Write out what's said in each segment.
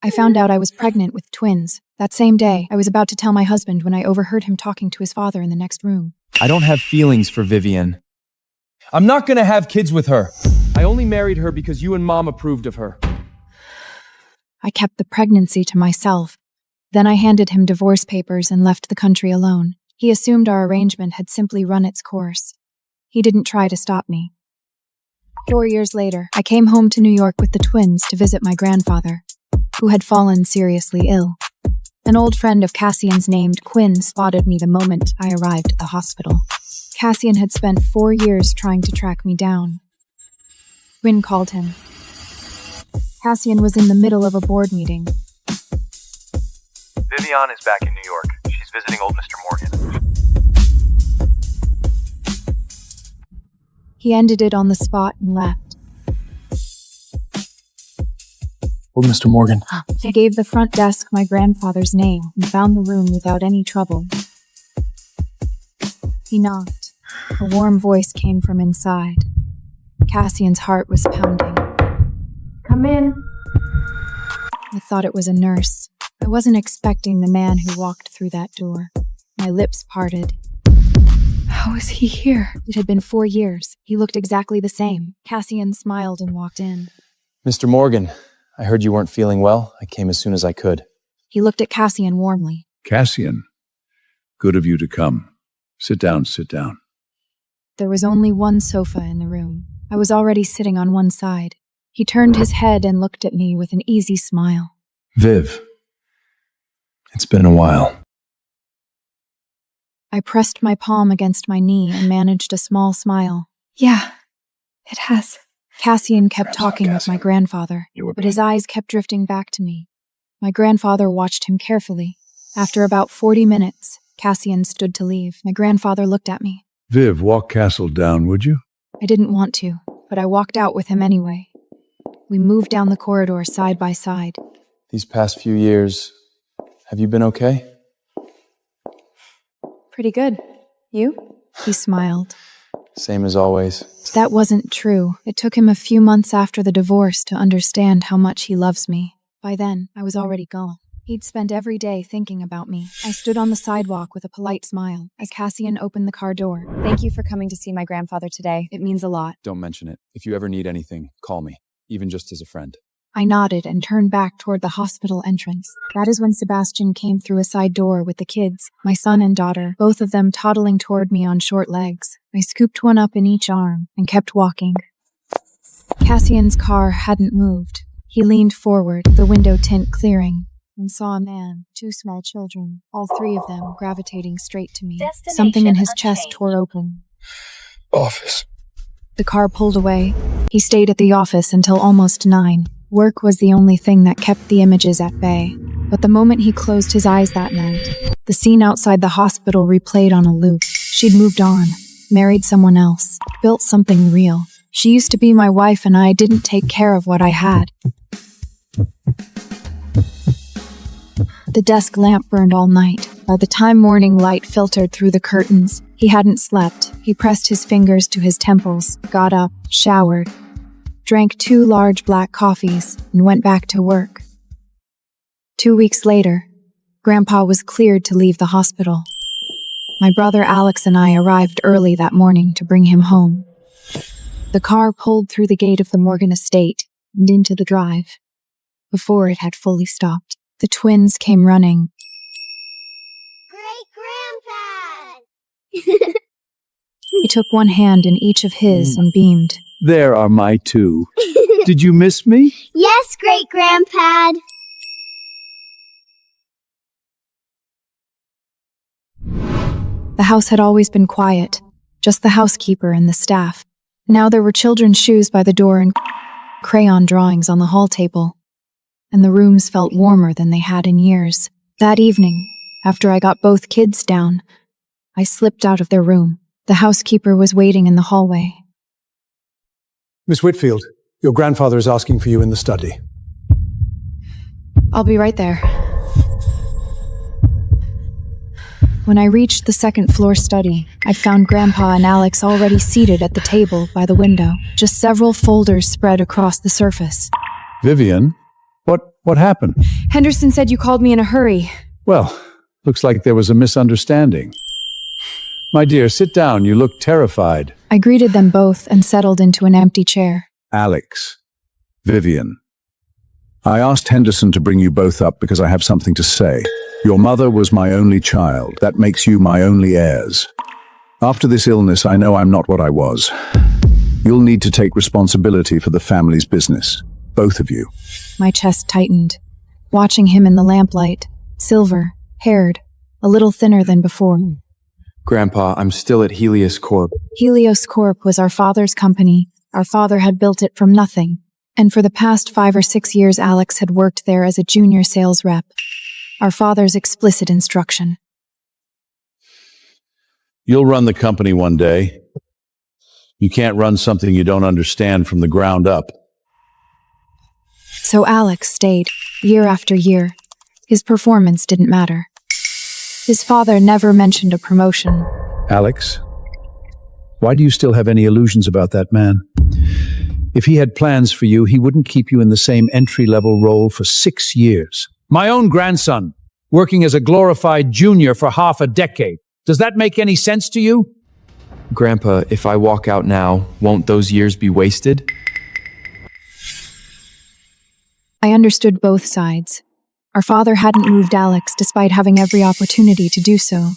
I found out I was pregnant with twins. That same day, I was about to tell my husband when I overheard him talking to his father in the next room. I don't have feelings for Vivian. I'm not gonna have kids with her. I only married her because you and Mom approved of her. I kept the pregnancy to myself. Then I handed him divorce papers and left the country alone. He assumed our arrangement had simply run its course. He didn't try to stop me. 4 years later, I came home to New York with the twins to visit my grandfather, who had fallen seriously ill. An old friend of Cassian's named Quinn spotted me the moment I arrived at the hospital. Cassian had spent 4 years trying to track me down. Quinn called him. Cassian was in the middle of a board meeting. Vivian is back in New York. She's visiting old Mr. Morgan. He ended it on the spot and left. Old Mr. Morgan. He gave the front desk my grandfather's name and found the room without any trouble. He knocked. A warm voice came from inside. Cassian's heart was pounding. "Come in." I thought it was a nurse. I wasn't expecting the man who walked through that door. My lips parted. How was he here? It had been 4 years. He looked exactly the same. Cassian smiled and walked in. Mr. Morgan, I heard you weren't feeling well. I came as soon as I could. He looked at Cassian warmly. Cassian, good of you to come. Sit down, sit down. There was only one sofa in the room. I was already sitting on one side. He turned his head and looked at me with an easy smile. Viv, it's been a while. I pressed my palm against my knee and managed a small smile. Yeah, it has. Cassian kept talking with my grandfather, but his eyes kept drifting back to me. My grandfather watched him carefully. After about 40 minutes, Cassian stood to leave. My grandfather looked at me. Viv, walk Castle down, would you? I didn't want to, but I walked out with him anyway. We moved down the corridor side by side. These past few years, have you been okay? Pretty good. You? He smiled. Same as always. That wasn't true. It took him a few months after the divorce to understand how much he loves me. By then, I was already gone. He'd spent every day thinking about me. I stood on the sidewalk with a polite smile as Cassian opened the car door. Thank you for coming to see my grandfather today. It means a lot. Don't mention it. If you ever need anything, call me, even just as a friend. I nodded and turned back toward the hospital entrance. That is when Sebastian came through a side door with the kids, my son and daughter, both of them toddling toward me on short legs. I scooped one up in each arm and kept walking. Cassian's car hadn't moved. He leaned forward, the window tint clearing, and saw a man, 2 small children, all 3 of them gravitating straight to me. Something in his chest tore open. Office. The car pulled away. He stayed at the office until almost 9. Work was the only thing that kept the images at bay. But the moment he closed his eyes that night, the scene outside the hospital replayed on a loop. She'd moved on, married someone else, built something real. She used to be my wife and I didn't take care of what I had. The desk lamp burned all night. By the time morning light filtered through the curtains, he hadn't slept. He pressed his fingers to his temples, got up, showered, drank 2 large black coffees, and went back to work. 2 weeks later, Grandpa was cleared to leave the hospital. My brother Alex and I arrived early that morning to bring him home. The car pulled through the gate of the Morgan estate and into the drive. Before it had fully stopped, the twins came running. Great-grandpa! He took one hand in each of his and beamed. There are my 2. Did you miss me? Yes, great-grandpa! The house had always been quiet, just the housekeeper and the staff. Now there were children's shoes by the door and crayon drawings on the hall table. And the rooms felt warmer than they had in years. That evening, after I got both kids down, I slipped out of their room. The housekeeper was waiting in the hallway. Miss Whitfield, your grandfather is asking for you in the study. I'll be right there. When I reached the second-floor study, I found Grandpa and Alex already seated at the table by the window, just several folders spread across the surface. Vivian, what What happened? Henderson said you called me in a hurry. Well, looks like there was a misunderstanding. My dear, sit down. You look terrified. I greeted them both and settled into an empty chair. Alex, Vivian, I asked Henderson to bring you both up because I have something to say. Your mother was my only child. That makes you my only heirs. After this illness, I know I'm not what I was. You'll need to take responsibility for the family's business. Both of you. My chest tightened, watching him in the lamplight, silver-haired, a little thinner than before. Grandpa, I'm still at Helios Corp. Helios Corp was our father's company. Our father had built it from nothing. And for the past 5 or 6 years, Alex had worked there as a junior sales rep. Our father's explicit instruction. You'll run the company one day. You can't run something you don't understand from the ground up. So Alex stayed, year after year. His performance didn't matter. His father never mentioned a promotion. Alex, why do you still have any illusions about that man? If he had plans for you, he wouldn't keep you in the same entry-level role for 6 years. My own grandson, working as a glorified junior for half a decade. Does that make any sense to you? Grandpa, if I walk out now, won't those years be wasted? I understood both sides. Our father hadn't moved Alex despite having every opportunity to do so.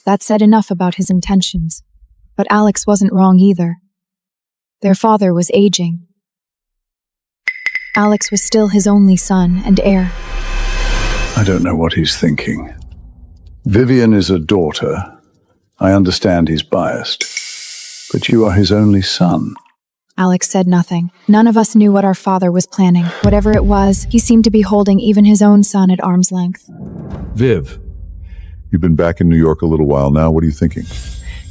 That said enough about his intentions. But Alex wasn't wrong either. Their father was aging. Alex was still his only son and heir. I don't know what he's thinking. Vivian is a daughter. I understand he's biased. But you are his only son. Alex said nothing. None of us knew what our father was planning. Whatever it was, he seemed to be holding even his own son at arm's length. Viv, you've been back in New York a little while now. What are you thinking?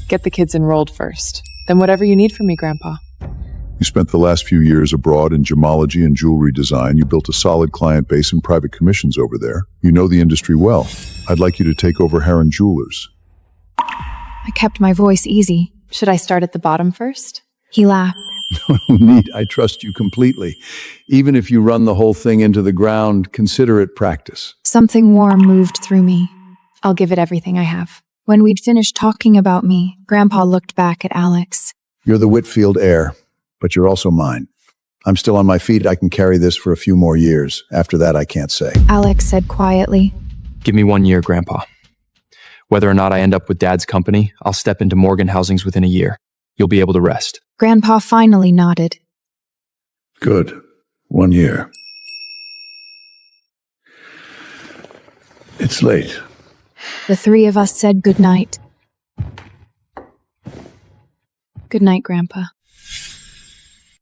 Get the kids enrolled first. Then whatever you need from me, Grandpa. You spent the last few years abroad in gemology and jewelry design. You built a solid client base and private commissions over there. You know the industry well. I'd like you to take over Heron Jewelers. I kept my voice easy. Should I start at the bottom first? He laughed. No need. I trust you completely. Even if you run the whole thing into the ground, consider it practice. Something warm moved through me. I'll give it everything I have. When we'd finished talking about me, Grandpa looked back at Alex. You're the Whitfield heir, but you're also mine. I'm still on my feet. I can carry this for a few more years. After that, I can't say. Alex said quietly. Give me 1 year, Grandpa. Whether or not I end up with Dad's company, I'll step into Morgan Housings within a year. You'll be able to rest. Grandpa finally nodded. Good. 1 year. It's late. The three of us said goodnight. Good night, Grandpa.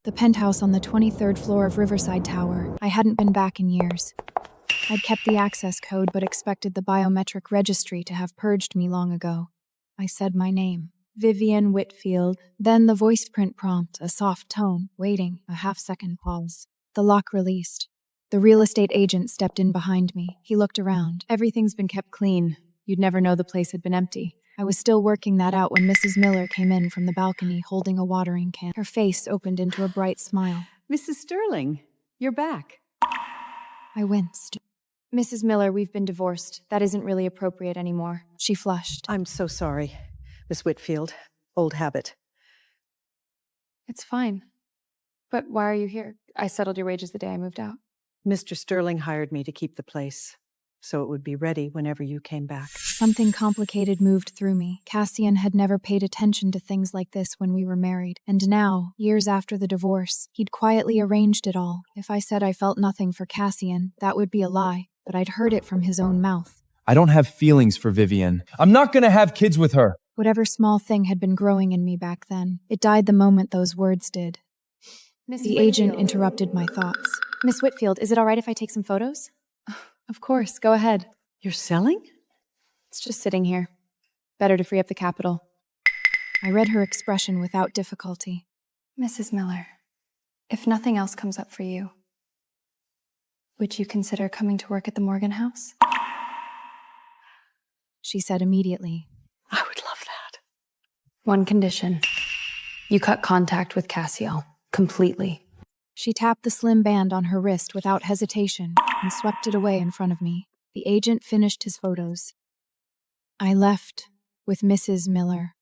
The penthouse on the 23rd floor of Riverside Tower. I hadn't been back in years. I'd kept the access code but expected the biometric registry to have purged me long ago. I said my name. Vivian Whitfield. Then the voice print prompt, a soft tone, waiting, a half-second pause. The lock released. The real estate agent stepped in behind me. He looked around. Everything's been kept clean. You'd never know the place had been empty. I was still working that out when Mrs. Miller came in from the balcony holding a watering can. Her face opened into a bright smile. Mrs. Sterling, you're back. I winced. Mrs. Miller, we've been divorced. That isn't really appropriate anymore. She flushed. I'm so sorry, Miss Whitfield. Old habit. It's fine. But why are you here? I settled your wages the day I moved out. Mr. Sterling hired me to keep the place, so it would be ready whenever you came back. Something complicated moved through me. Cassian had never paid attention to things like this when we were married. And now, years after the divorce, he'd quietly arranged it all. If I said I felt nothing for Cassian, that would be a lie. But I'd heard it from his own mouth. I don't have feelings for Vivian. I'm not gonna have kids with her. Whatever small thing had been growing in me back then, it died the moment those words did. The agent interrupted my thoughts. Miss Whitfield, is it all right if I take some photos? Of course, go ahead. You're selling? It's just sitting here. Better to free up the capital. I read her expression without difficulty. Mrs. Miller, if nothing else comes up for you, would you consider coming to work at the Morgan House? She said immediately. I would love that. One condition. You cut contact with Cassiel. Completely. She tapped the slim band on her wrist without hesitation. and swept it away in front of me. The agent finished his photos. I left with Mrs. Miller.